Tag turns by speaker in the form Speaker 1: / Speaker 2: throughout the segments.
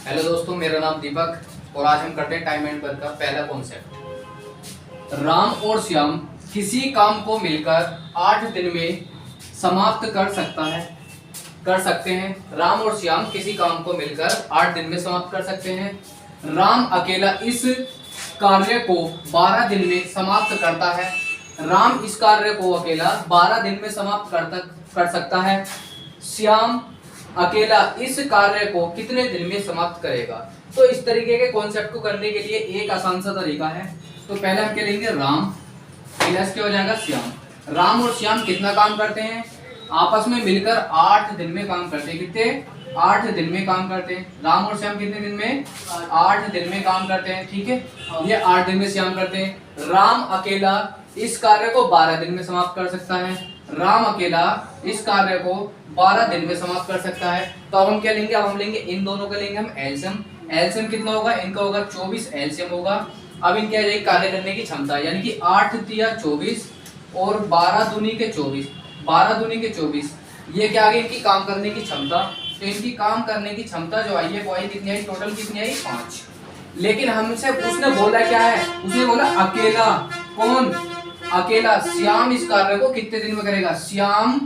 Speaker 1: Hello दोस्तों, मेरा नाम दीपक और आज हम करते हैं टाइम एंड वर्क का पहला कॉन्सेप्ट। राम और श्याम किसी काम को मिलकर 8 दिन में समाप्त कर सकते हैं। राम और श्याम किसी काम को मिलकर 8 दिन में समाप्त कर सकते हैं। राम अकेला इस कार्य को 12 दिन में समाप्त करता है। राम इस कार्य को अकेला 12 दिन में समाप्त कर सकता है। श्याम अकेला इस कार्य को कितने दिन में समाप्त करेगा। तो इस तरीके के कॉन्सेप्ट को करने के लिए एक आसान सा तरीका है। तो पहले हम क्या लेंगे, राम प्लस क्या हो जाएगा श्याम। राम और श्याम कितना काम करते हैं, आपस में मिलकर 8 दिन में काम करते हैं। कितने, 8 दिन में काम करते हैं। राम और श्याम कितने दिन में, 8 दिन में काम करते हैं। ठीक है, ये 8 दिन में श्याम करते हैं। राम अकेला इस कार्य को 12 दिन में समाप्त कर सकता है। राम अकेला इस कार्य को 12 दिन में समाप्त कर सकता है। तो अब हम क्या लेंगे, अब हम लेंगे इन दोनों का लेंगे हम एलसीएम। एलसीएम कितना होगा, इनका होगा 24 एलसीएम होगा। अब इनके आ जाएगी कार्य करने की क्षमता, यानी कि 8 तिया 24 और 12 दूनी के 24, 12 दूनी के 24, ये क्या आ गई इनकी काम करने की क्षमता। तो इनकी काम करने की क्षमता जो आई है वो आई कितनी आई, टोटल कितनी आई 5। लेकिन हमसे उसने बोला क्या है, उसने बोला अकेला, कौन, अकेला श्याम इस कार्य को कितने दिन में करेगा। श्याम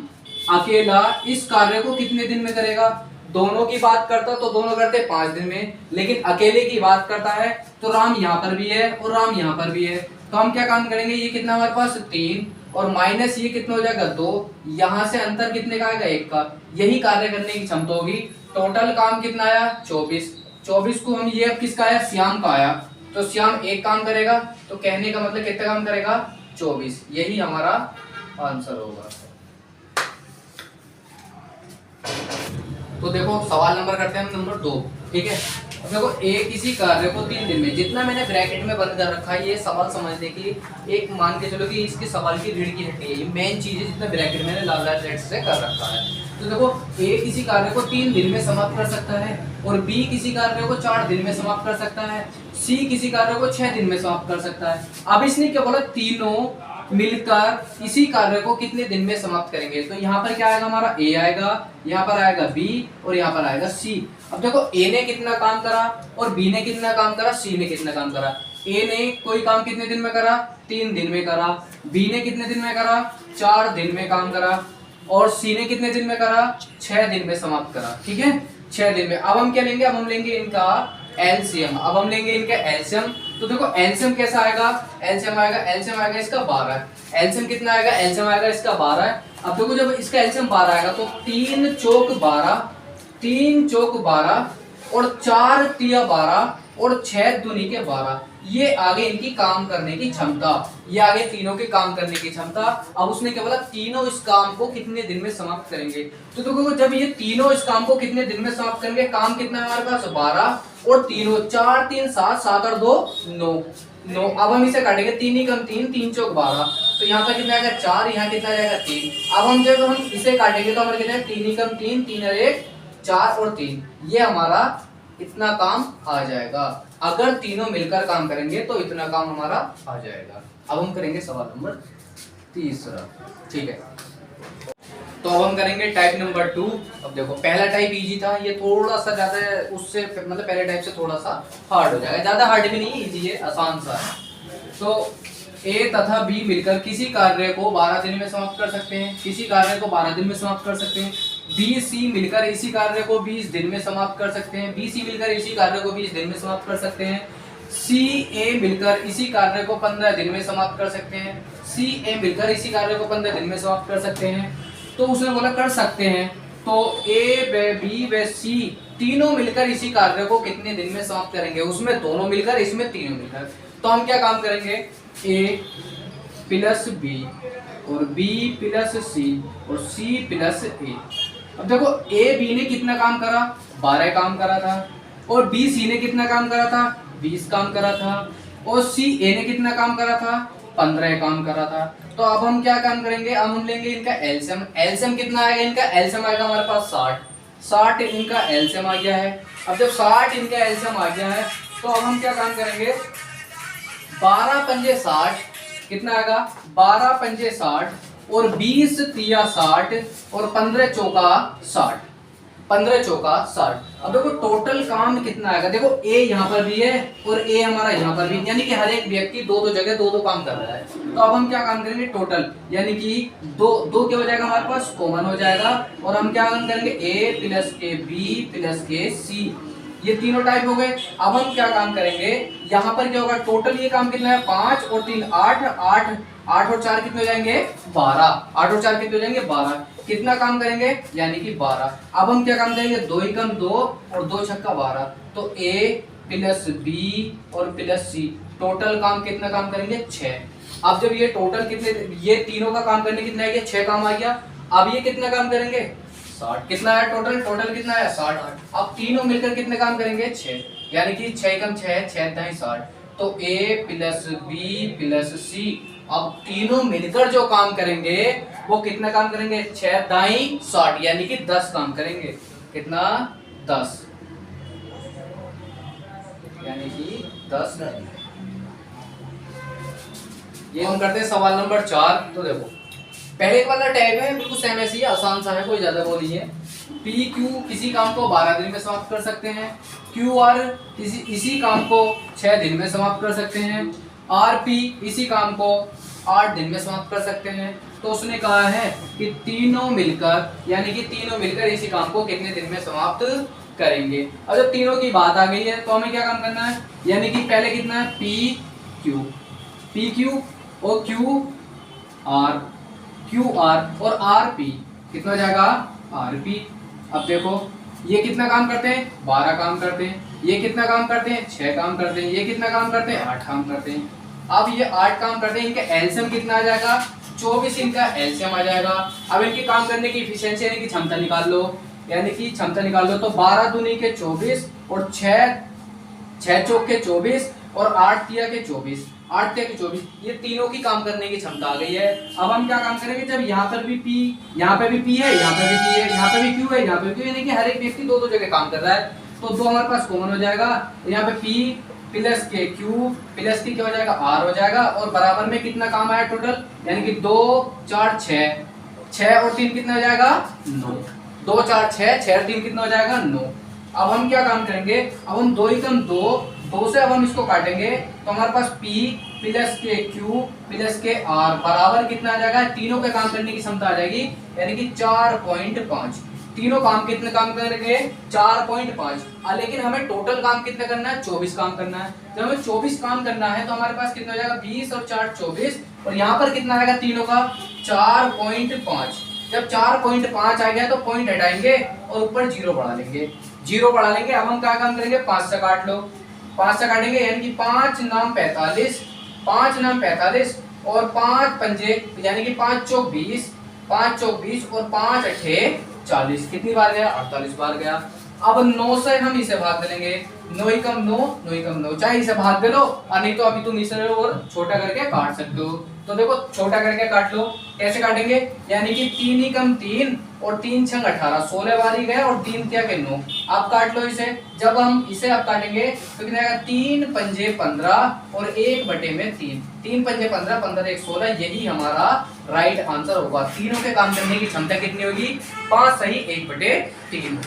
Speaker 1: अकेला इस कार्य को कितने दिन में करेगा। दोनों की बात करता तो दोनों करते 5 दिन में, लेकिन अकेले की बात करता है तो राम यहाँ पर भी है और राम यहाँ पर भी है। तो हम क्या काम करेंगे, ये कितना हमारे पास 3 और माइनस ये कितना हो जाएगा 2, यहाँ से अंतर कितने का आएगा 1 का। यही कार्य करने की क्षमता होगी। टोटल काम कितना आया 24। 24 को हम ये अब किसका आया, श्याम का आया। तो श्याम एक काम करेगा, तो कहने का मतलब कितना काम करेगा 24। यही हमारा आंसर होगा। तो देखो सवाल नंबर करते हैं हम नंबर 2। ठीक है, अब देखो ए किसी कार्य को 3 दिन में, जितना मैंने ब्रैकेट में बंद कर रखा है ये सवाल समझने की एक मान के चलो कि इसके सवाल की रीढ़ की हड्डी है, ये मेन चीज है जितना ब्रैकेट मैंने लाल लाल रेड से कर रखा है। तो देखो ए किसी कार्य को 3 दिन में समाप्त कर सकता है और बी किसी कार्य को 4 दिन में समाप्त कर सकता है, सी किसी कार्य को 6 दिन में समाप्त कर सकता है। अब इसने क्या बोला, तीनों मिलकर इसी कार्य को कितने दिन में समाप्त करेंगे। तो यहाँ पर क्या आएगा हमारा ए आएगा, यहाँ पर आएगा बी और यहाँ पर आएगा सी। अब देखो ए ने कितना काम करा और बी ने कितना काम करा, सी ने कितना काम करा। ए ने कोई काम कितने दिन में करा, 3 दिन में करा। बी ने कितने दिन में करा, 4 दिन में काम करा। और सी ने कितने दिन में करा, 6 दिन में समाप्त करा। ठीक है, 6 दिन में। अब हम क्या लेंगे, अब हम लेंगे इनका एलसीएम। अब हम लेंगे इनका एलसीएम। तो देखो एलसीएम कैसा आएगा, एलसीएम आएगा इसका 12। एलसीएम कितना आएगा, एलसीएम आएगा इसका 12। अब देखो जब इसका एलसीएम 12 आएगा तो 3 चौक 12, 3 चौक 12 और 4 तिया 12 और 6 दूनी के 12। ये आगे इनकी काम करने की क्षमता, ये आगे तीनों के काम करने की क्षमता। अब उसने क्या बोला, तीनों इस काम को कितने दिन में समाप्त करेंगे। तो देखो जब ये तीनों इस काम को कितने दिन में समाप्त करेंगे, काम कितना है हमारे पास 12 और तीनों 4 3 7, 7 और 2 9। अब हम इसे काटेंगे, 3 ही कम 3, 3 चौक 12। तो यहाँ पर कितना आएगा 4, यहाँ कितना आएगा 3। अब हम जब हम इसे काटेंगे तो हमारे कितना है 3 ही कम 3, 3 और 1 4 और 3। ये हमारा इतना काम आ जाएगा। अगर तीनों मिलकर काम करेंगे तो इतना काम हमारा आ जाएगा। अब हम करेंगे सवाल नंबर 3। ठीक है, तो अब हम करेंगे टाइप नंबर 2। अब देखो पहला टाइप इजी था, ये थोड़ा सा ज्यादा उससे मतलब पहले टाइप से थोड़ा सा हार्ड हो जाएगा। ज्यादा हार्ड भी नहीं, इजी है, आसान सा है। तो ए तथा बी मिलकर किसी कार्य को 12 दिन में समाप्त कर सकते हैं, किसी कार्य को 12 दिन में समाप्त कर सकते हैं। बी सी मिलकर इसी कार्य को 20 दिन में समाप्त कर सकते हैं, बी सी मिलकर इसी कार्य को 20 दिन में समाप्त कर सकते हैं। सी ए मिलकर इसी कार्य को 15 दिन में समाप्त कर सकते हैं, सी ए मिलकर इसी कार्य को 15 दिन में समाप्त कर सकते हैं। तो उसने बोला कर सकते हैं, तो ए बी व सी तीनों मिलकर इसी कार्य को कितने दिन में समाप्त करेंगे। उसमें दोनों मिलकर, इसमें तीनों मिलकर। तो हम क्या काम करेंगे, ए प्लस बी और बी प्लस सी और सी प्लस ए। अब देखो ए बी ने कितना काम करा, 12 काम करा था। और बी सी ने कितना काम करा था, 20 काम करा था। और सी ए ने कितना काम करा था, 15 काम करा था। तो अब हम क्या काम करेंगे, अब हम लेंगे इनका एलसीएम। एलसीएम कितना आएगा, इनका एलसीएम आएगा हमारे पास 60 इनका एलसीएम आ गया है। अब जब 60 इनका एलसीएम आ गया है तो अब हम क्या काम करेंगे, 12 पंजे 60 कितना आएगा, 12 पंजे 60 और 20 तिया 60 और 15 चौका 60। 15 चौका 60। अब देखो टोटल काम कितना आएगा, देखो ए यहाँ पर भी है और ए हमारा यहाँ पर भी, यानी कि हर एक व्यक्ति दो दो जगह दो दो काम कर रहा है। तो अब हम क्या काम करेंगे, टोटल यानी कि दो दो क्या हो जाएगा हमारे पास, कॉमन हो जाएगा। और हम क्या काम करेंगे, ए प्लस के बी प्लस के सी, ये तीनों टाइप हो गए। अब हम क्या काम करेंगे, यहाँ पर क्या होगा, टोटल ये काम कितना है, 5 और 3 8, 8 और 4 कितने हो जाएंगे 12, 8 और 4 कितने हो जाएंगे 12, कितना काम करेंगे यानी कि 12। अब हम क्या काम करेंगे, 2 एकम 2 और 2 छक्का 12, तो ए प्लस बी और प्लस सी, टोटल काम कितना काम करेंगे 6। अब जब ये टोटल कितने, ये तीनों का काम करने कितना आ गया, 6 काम आ गया। अब ये कितना काम करेंगे 60, कितना है टोटल, टोटल कितना है 60। अब तीनों मिलकर कितने काम करेंगे 6, यानी कि 6 कम 6 6 दाई 60, तो ए प्लस बी प्लस सी, अब तीनों मिलकर जो काम करेंगे वो कितना काम करेंगे, 6 दाई 60, यानी कि 10 काम करेंगे, कितना 10, यानी कि 10। ये हम करते हैं सवाल नंबर 4। तो देखो पहले वाला टैग है बिल्कुल सेम ऐसी है, आसान सा है, कोई ज्यादा वो नहीं है। पी क्यू किसी काम को 12 दिन में समाप्त कर सकते हैं, क्यू आर इसी काम को 6 दिन में समाप्त कर सकते हैं, आर पी इसी काम को 8 दिन में समाप्त कर सकते हैं। तो उसने कहा है कि तीनों मिलकर, यानी कि तीनों मिलकर इसी काम को कितने दिन में समाप्त करेंगे। अब जब तीनों की बात आ गई है तो हमें क्या काम करना है, यानी कि पहले कितना है पी क्यू और क्यू आर और आर पी कितना हो जाएगा आर पी। अब देखो ये कितना काम करते हैं 12 काम करते हैं, ये कितना काम करते हैं 6 काम करते हैं, ये कितना काम करते हैं 8 काम करते हैं। अब ये 8 काम करते हैं, इनका एलसीएम कितना आ जाएगा 24, इनका एलसीएम आ जाएगा। अब इनके काम करने की इफिशिएंसी यानी कि क्षमता निकाल लो, यानी कि क्षमता निकाल लो, तो 12 दूनी के 24 और 6 चौक के 24 और 8 तिया के 24, 8 तिया के 24, ये तीनों की काम करने की क्षमता आ गई है। अब हम क्या काम करेंगे, जब यहाँ पर भी P, यहाँ पे भी P है, यहाँ पे भी P है, यहाँ पे भी Q है, यहाँ पे भी Q, यानी कि हर एक व्यक्ति दो दो जगह काम कर रहा है, तो दो हमारे पास कॉमन हो जाएगा। यहाँ पे P प्लस के Q प्लस की क्या हो जाएगा R हो जाएगा, और बराबर में कितना काम आया टोटल, यानी कि 2 4 6 और 3 कितना हो जाएगा 9, 2 4 6 और 3 कितना हो जाएगा 9। अब हम क्या काम करेंगे, अब हम 2 एकम 2 से अब हम इसको काटेंगे, तो हमारे पास P प्लस के Q प्लस के R बराबर कितना आ जाएगा, तीनों के काम करने की क्षमता आ जाएगी, यानी कि 4.5। तीनों काम कितने काम करेंगे 4.5। लेकिन हमें टोटल काम कितना करना है 24 काम करना है। जब हमें 24 काम करना है तो हमारे पास कितना हो जाएगा 20 और 4 24, और यहाँ पर कितना आएगा तीनों का 4.5। जब 4.5 आ गया तो पॉइंट हटाएंगे और ऊपर 0 बढ़ा लेंगे, 0 बढ़ा लेंगे। अब हम क्या काम करेंगे 5 से काट लो, 5 से काटेंगे, यानी कि 5 नाम 45, 5 नाम 45 और 5 पंजे, यानी कि 5 चौक 20, 5 चौक 20 और 5 अठे 40, कितनी बार गया 48 बार गया। अब 9 से हम इसे भाग देंगे, 9 एकम 9, 9 एकम 9, चाहे इसे भाग दे लो और नहीं तो अभी तुम इसे और छोटा करके काट सकते हो। तो देखो छोटा करके काट लो, कैसे काटेंगे, यानी कि 3 एकम 3 और 3 छंग 18, 16 बार ही गए और 3 क्या के 9। आप काट लो इसे, जब हम इसे अब काटेंगे तो कितना आएगा 3 पंजे 15 और 1 बटे में 3, 3 पंजे 15, 15 1 16, यही हमारा राइट आंसर होगा। तीनों के काम करने की क्षमता कितनी होगी 5 सही 1 बटे 3।